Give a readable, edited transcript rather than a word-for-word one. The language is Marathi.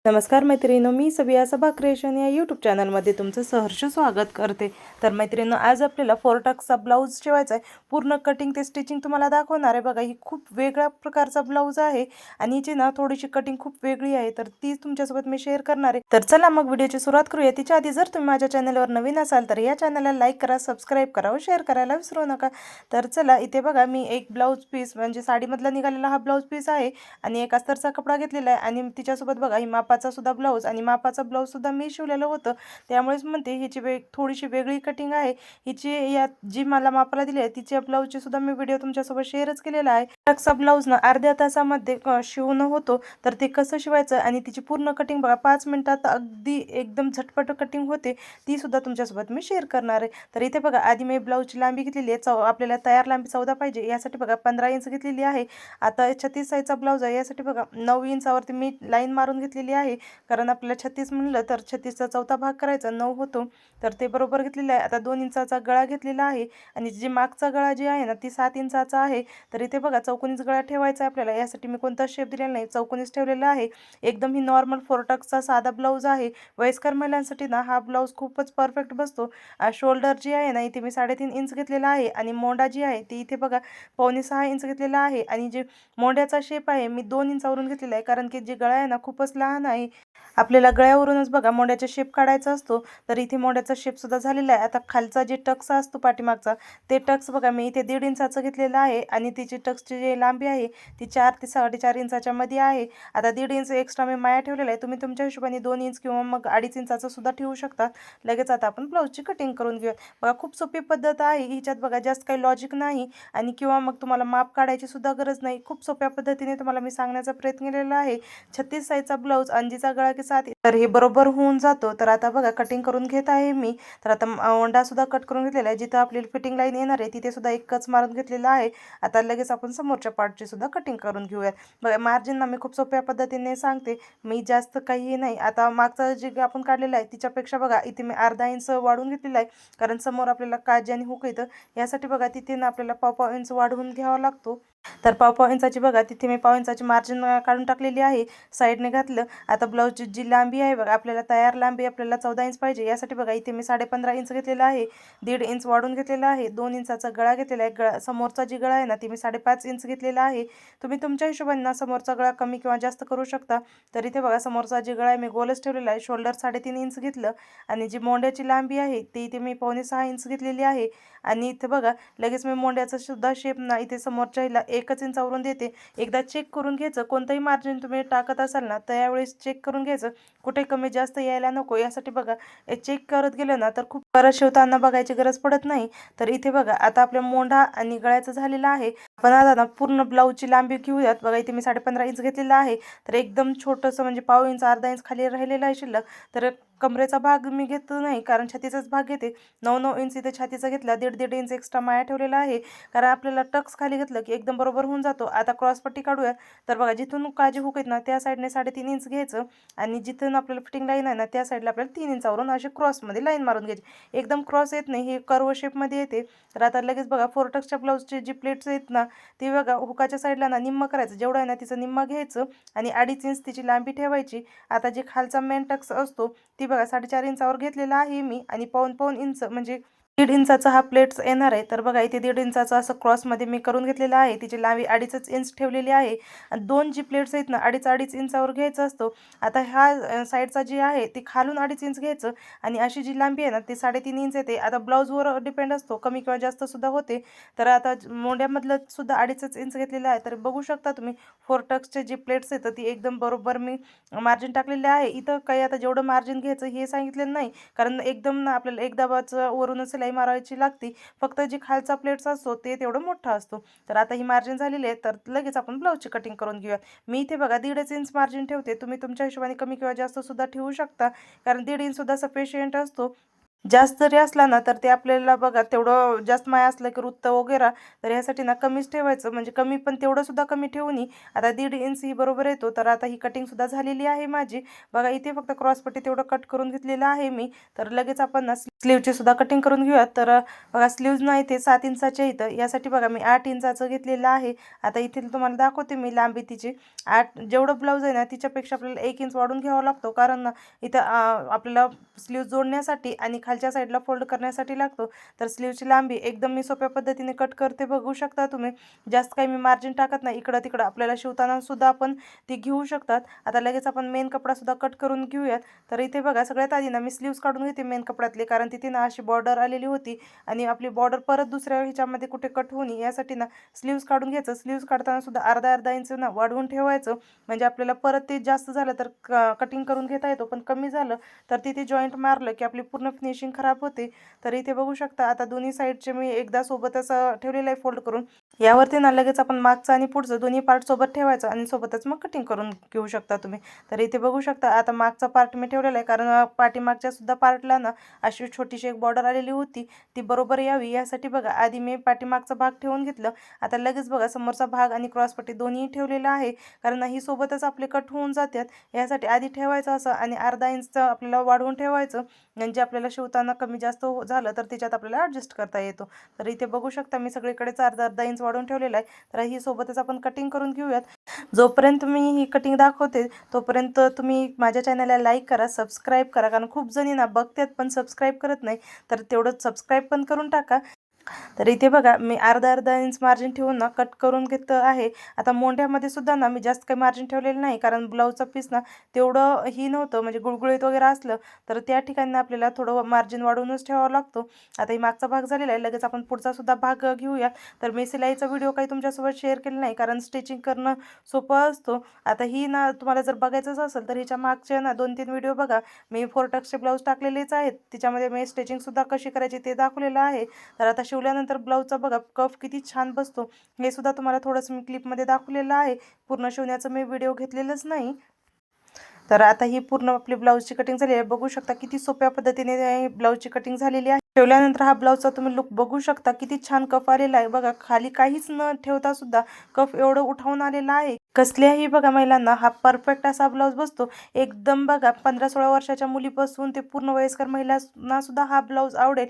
नमस्कार मैत्रिणींनो, मी सबिया सबा क्रिएशन या यूट्यूब चॅनलमध्ये तुमचं सहर्ष स्वागत करते। तर मैत्रिणींनो, आज आपल्याला 4 टक्सचा ब्लाऊज शिवायचा आहे। पूर्ण कटिंग ते स्टिचिंग तुम्हाला दाखवणार आहे। बघा, ही खूप वेगळ्या प्रकारचा ब्लाऊज आहे आणि हिची ना थोडीशी कटिंग खूप वेगळी आहे, तर ती तुमच्यासोबत मी शेअर करणार आहे। तर चला मग व्हिडिओची सुरुवात करूया। तिच्या आधी जर तुम्ही माझ्या चॅनलवर नवीन असाल तर या चॅनलला लाईक करा, सबस्क्राईब करा व शेअर करायला विसरू नका। तर चला, इथे बघा मी एक ब्लाऊज पीस म्हणजे साडीमधला निघालेला हा ब्लाऊज पीस आहे आणि एक अस्तरचा कपडा घेतलेला आहे आणि तिच्यासोबत बघा ही मापाचा सुद्धा ब्लाऊज आणि मापाचा ब्लाऊज सुद्धा मी शिवलेलं होतं, त्यामुळेच म्हणते हिची थोडीशी वेगळी कटिंग आहे। हिची या जी मला मापाला दिली आहे तिच्या ब्लाऊजची सुद्धा मी व्हिडिओ तुमच्यासोबत शेअरच केलेला आहे। टक्सचा ब्लाऊज ना अर्ध्या तासामध्ये शिवणं होतो, तर ते कसं शिवायचं आणि तिची पूर्ण कटिंग बघा 5 मिनिटात अगदी एकदम झटपट कटिंग होते, ती सुद्धा तुमच्यासोबत मी शेअर करणार आहे। तर इथे बघा, आधी मी ब्लाऊजची लांबी घेतलेली आहे, आपल्याला तयार लांबी 14 पाहिजे, यासाठी बघा 15 इंच घेतलेली आहे। आता 36 साईजचा ब्लाऊज आहे, यासाठी बघा 9 इंचावरती मी लाईन मारून घेतलेली आहे, कारण आपल्याला 36 म्हणलं तर 36चा चौथा भाग करायचा 9 होतो, तर ते बरोबर घेतलेलं आहे। आता 2 इंचाचा गळा घेतलेला आहे आणि जी मागचा गळा जी आहे ना ती 7 इंचाचा आहे। तर इथे बघा चौकोनीच गळा ठेवायचा आहे आपल्याला, यासाठी मी कोणता शेप दिलेला नाही, चौकोनीच ठेवलेला आहे। एकदम ही नॉर्मल 4 टक्सचा साधा ब्लाऊज आहे। वयस्कर महिलांसाठी ना हा ब्लाऊज खूपच परफेक्ट बसतो। शोल्डर जी आहे ना इथे मी 3.5 इंच घेतलेला आहे आणि मोंडा जी आहे ती इथे बघा 5.6 इंच घेतलेला आहे आणि जे मोंड्याचा शेप आहे मी 2 इंचावरून घेतलेला आहे, कारण की जे गळा आहे ना खूपच लहान आहे। आपल्याला गळ्यावरूनच बघा मोंड्याचा शेप काढायचा असतो, तर इथे मोंड्याचा शेप सुद्धा झालेला आहे। आता खालचा जे टक्स असतो पाठीमागचा, ते टक्स बघा मी इथे 1.5 इंचाचं घेतलेलं आहे आणि तिची टक्सची जी लांबी आहे ती 4 ते 4.5 इंचाच्या मध्ये आहे। आता 1.5 इंच एक्स्ट्रा मी माया ठेवलेला आहे, तुम्ही तुमच्या हिशोबाने 2 इंच किंवा मग 2.5 इंचाचं सुद्धा ठेवू शकता। लगेच आता आपण ब्लाऊजची कटिंग करून घेऊया। बघा, खूप सोपी पद्धत आहे, हिच्यात बघा जास्त काही लॉजिक नाही आणि किंवा मग तुम्हाला माप काढायची सुद्धा गरज नाही। खूप सोप्या पद्धतीने तुम्हाला मी सांगण्याचा प्रयत्न केलेला आहे। 36 साईजचा ब्लाऊज आणि जिचा गळा की 7, तर हे बरोबर होऊन जातो। तर आता बघा कटिंग करून घेत आहे मी। तर आता ओंडा सुद्धा कट करून घेतलेला आहे, जिथं आपली फिटिंग लाईन येणार आहे तिथे सुद्धा एक कच मारून घेतलेला आहे। आता लगेच आपण समोरच्या पार्टची सुद्धा कटिंग करून घेऊयात। बघा, मार्जिन ना मी खूप सोप्या पद्धतीने सांगते, मी जास्त काही नाही। आता मागचा जे आपण काढलेला आहे तिच्यापेक्षा बघा इथे मी अर्धा इंच वाढवून घेतलेला आहे, कारण समोर आपल्याला काजी आणि हुक येतं, यासाठी बघा तिथे ना आपल्याला पाव इंच वाढवून घ्यावा लागतो। तर पाव इंचाची बघा तिथे मी पाव इंचाची मार्जिन काढून टाकलेली आहे, साईडने घातलं। आता ब्लाऊजची जी लांबी आहे बघा, आपल्याला तयार लांबी आपल्याला 14 इंच पाहिजे, यासाठी बघा इथे मी 15.5 इंच घेतलेला आहे, 1.5 इंच वाढून घेतलेला आहे, 2 इंचाचा गळा घेतलेला आहे। समोरचा जी गळा आहे ना ती मी 5.5 इंच घेतलेला आहे। तुम्ही तुमच्या हिशोबाने ना समोरचा गळा कमी किंवा जास्त करू शकता। तर इथे बघा समोरचा जी गळा आहे मी गोलच ठेवलेला आहे। शोल्डर 3.5 इंच घेतलं आणि जी मोंड्याची लांबी आहे ती इथे मी 5.6 इंच घेतलेली आहे आणि इथे बघा लगेच मी मोंड्याचा सुद्धा शेप ना इथे समोरच्या हिला 1 इंचावरून देते। एकदा चेक करून घ्यायचं, कोणतंही मार्जिन तुम्ही टाकत असाल ना तर यावेळेस चेक करून घ्यायचं, कुठे कमी जास्त यायला नको, यासाठी बघा चेक करत गेलं ना तर खूप परत शिवताना बघायची गरज पडत नाही। तर इथे बघा आता आपल्या मोंढा आणि गळ्याचं झालेला आहे। आपण आता ना पूर्ण ब्लाऊजची लांबी घेऊयात। बघा इथे मी 15.5 इंच घेतलेला आहे, तर एकदम छोटंसं म्हणजे पाव इंच अर्धा इंच खाली राहिलेला आहे शिल्लक। तर कमरेचा भाग मी घेत नाही, कारण छातीचाच भाग घेते। 9 इंच इथे छातीचा घेतला, 1.5 इंच एक्स्ट्रा माया ठेवलेला आहे, कारण आपल्याला टक्स खाली घेतलं की एकदम बरोबर होऊन जातो। आता क्रॉसपट्टी काढूया। तर बघा जिथून काजी हुक आहेत ना त्या साईडने 3.5 इंच घ्यायचं आणि जिथून आपल्याला फिटिंग लाईन आहे ना त्या साईडला आपल्याला 3 इंचावरून अशी क्रॉसमध्ये लाईन मारून घ्यायची। एकदम क्रॉस येत नाही, हे कर्व शेपमध्ये येते। तर आता लगेच बघा 4 टक्सच्या ब्लाऊजचे जी प्लेट्स आहेत ना ती बघा हुकाच्या साईडला ना निम्म करायचं, जेवढं आहे ना तिचं निम्म घ्यायचं आणि 2.5 इंच तिची लांबी ठेवायची। आता जे खालचा मेन टक्स असतो ती बघा 4.5 इंचावर घेतलेला आहे मी आणि पाऊण इंच म्हणजे 1.5 इंचाचा हा प्लेट्स येणार आहे। तर बघा इथे 1.5 इंचाचा असं क्रॉसमध्ये मी करून घेतलेला आहे, तिची लांबी 2.5 इंच ठेवलेली आहे आणि 2 जी प्लेट्स आहेत ना 2.5 इंचावर घ्यायचं असतो। आता ह्या साईडचा जी आहे ती खालून 2.5 इंच घ्यायचं आणि अशी जी लांबी आहे ना ती 3.5 इंच येते। आता ब्लाऊजवर डिपेंड असतो, कमी किंवा जास्त सुद्धा होते। तर आता मोंड्यामधलं सुद्धा 2.5 इंच घेतलेलं आहे। तर बघू शकता तुम्ही 4 टक्सचे जे प्लेट्स आहेत ती एकदम बरोबर मी मार्जिन टाकलेले आहे। इथं काही आता जेवढं मार्जिन घ्यायचं हे सांगितलेलं नाही, कारण एकदम ना आपल्याला एकदाच वरूनच सिलाई मारायची लागते, फक्त जी खालचा प्लेट्स असतो ते तेवढं मोठा असतो। तर आता ही मार्जिन झालेली आहे, तर लगेच आपण ब्लाऊजची कटिंग करून घेऊया। मी इथे बघा 1.5 इंच मार्जिन ठेवते, तुम्ही तुमच्या हिशोबाने कमी किंवा जास्त सुद्धा ठेवू शकता, कारण 1.5 इंच सुद्धा सफिशियंट असतो। जास्त जरी असला ना तर ते आपल्याला बघा तेवढं जास्त माया असलं की रुततं वगैरे, तर ह्यासाठी ना कमीच ठेवायचं, म्हणजे कमी पण तेवढं सुद्धा कमी ठेवून आता 1.5 इंच ही बरोबर येतो. तर आता ही कटिंग सुद्धा झालेली आहे माझी. बघा इथे फक्त क्रॉसपट्टी तेवढं कट करून घेतलेलं आहे मी. तर लगेच आपण ना स्लीवची सुद्धा कटिंग करून घेऊयात. तर बघा स्लीव्ज ना इथे 7 इंचाच्या इथं, यासाठी बघा मी 8 इंचाचं घेतलेलं आहे. आता इथे तुम्हाला दाखवते मी लांबी तिची. 8 जेवढं ब्लाऊज आहे ना तिच्यापेक्षा आपल्याला 1 इंच वाढून घ्यावा लागतो, कारण ना इथं आपल्याला स्लीव जोडण्यासाठी आणि खालच्या साईडला फोल्ड करण्यासाठी लागतो. तर स्लीवची लांबी एकदम मी सोप्या पद्धतीने कट करते, बघू शकता तुम्ही. जास्त काही मी मार्जिन टाकत नाही. इकडं तिकडं आपल्याला शिवताना सुद्धा आपण ती घेऊ शकतात. आता लगेच आपण मेन कपडा सुद्धा कट करून घेऊयात. तर इथे बघा सगळ्यात आधी ना मी स्लीव्स काढून घेते मेन कपड्यातले, कारण तिथे ना अशी बॉर्डर आलेली होती आणि आपली बॉर्डर परत दुसऱ्या ह्याच्यामध्ये कुठे कट होणी यासाठी ना स्लीव्स काढून घ्यायचं. स्लीव्स काढताना सुद्धा अर्धा इंच ना वाढवून ठेवायचं, म्हणजे आपल्याला परत ते जास्त झालं तर कटिंग करून घेता येतो, पण कमी झालं तर तिथे जॉईंट मारलं की आपली पूर्ण फिनिशिंग खराब होते. तर इथे बघू शकता आता दोन्ही साईडचे मी एकदा सोबतच ठेवलेलं आहे फोल्ड करून. यावरती ना लगेच आपण मागचं आणि पुढचं दोन्ही पार्ट सोबत ठेवायचं आणि सोबतच मग कटिंग करून घेऊ शकता तुम्ही. तर इथे बघू शकता आता मागचा पार्ट मी ठेवलेला आहे, कारण पाठीमागच्या सुद्धा पार्टला ना अशी छोटीशी एक बॉर्डर आलेली होती, ती बरोबर यावी यासाठी बघा आधी मी पाठीमागचा भाग ठेवून घेतलं. आता लगेच बघा समोरचा भाग आणि क्रॉसपट्टी दोन्ही ठेवलेला आहे, कारण ही सोबतच आपले कट होऊन जातात. यासाठी आधी ठेवायचं असं आणि अर्धा इंच आपल्याला वाढवून ठेवायचं, म्हणजे आपल्याला शिवताना कमी जास्त झालं तर त्याच्यात आपल्याला ॲडजस्ट करता येतो. तर इथे बघू शकता मी सगळीकडेच अर्धा इंच वाढवून ठेवलेला आहे. तर ही सोबतच आपण कटिंग करून घेऊयात. जोपर्यंत मी ही कटिंग दाखवते तोपर्यंत तुम्ही माझ्या चॅनलला लाईक करा, सबस्क्राईब करा, कारण खूप जणी ना बघतात पण सबस्क्राईब करत नाही. तर तेवढं सबस्क्राईब पण करून टाका. तर इथे बघा मी अर्धा इंच मार्जिन ठेवून ना कट करून घेत आहे. आता मोंढ्यामध्ये सुद्धा ना मी जास्त काही मार्जिन ठेवलेलं नाही, कारण ब्लाऊजचा पीस ना तेवढं ही नव्हतं, म्हणजे गुळगुळीत वगैरे असलं तर त्या ठिकाणी आपल्याला थोडं मार्जिन वाढवूनच ठेवावा लागतो. आता ही मागचा भाग झालेला आहे, लगेच आपण पुढचा सुद्धा भाग घेऊया. तर मी सिलाईचा व्हिडिओ काही तुमच्यासोबत शेअर केला नाही, कारण स्टिचिंग करणं सोपं असतो. आता ही ना तुम्हाला जर बघायचंच असेल तर हिच्या मागच्या ना 2-3 व्हिडिओ बघा. मी 4 टक्सचे ब्लाऊज टाकलेलेच आहेत, तिच्यामध्ये मी स्टिचिंगसुद्धा कशी करायची ते दाखवलेलं आहे. तर आता शिवल्यानंतर ब्लाऊजचा बघा कफ किती छान बसतो, हे सुद्धा तुम्हाला थोडंसं मी क्लिपमध्ये दाखवलेलं आहे. पूर्ण शिवण्याचं मी व्हिडिओ घेतलेलंच नाही. तर आता ही पूर्ण आपली ब्लाऊजची कटिंग झाली आहे, बघू शकता किती सोप्या पद्धतीने ब्लाऊजची कटिंग झालेली आहे. ठेवल्यानंतर हा ब्लाऊजचा तुम्ही लुक बघू शकता, किती छान कफ आलेला आहे. बघा खाली काहीच न ठेवता सुद्धा कफ एवढं उठावून आलेला आहे. कसल्याही बघा महिलांना हा परफेक्ट असा ब्लाऊज बसतो. एकदम बघा 15-16 वर्षाच्या मुलीपासून ते पूर्ण वयस्कर महिलांना सुद्धा हा ब्लाऊज आवडेल.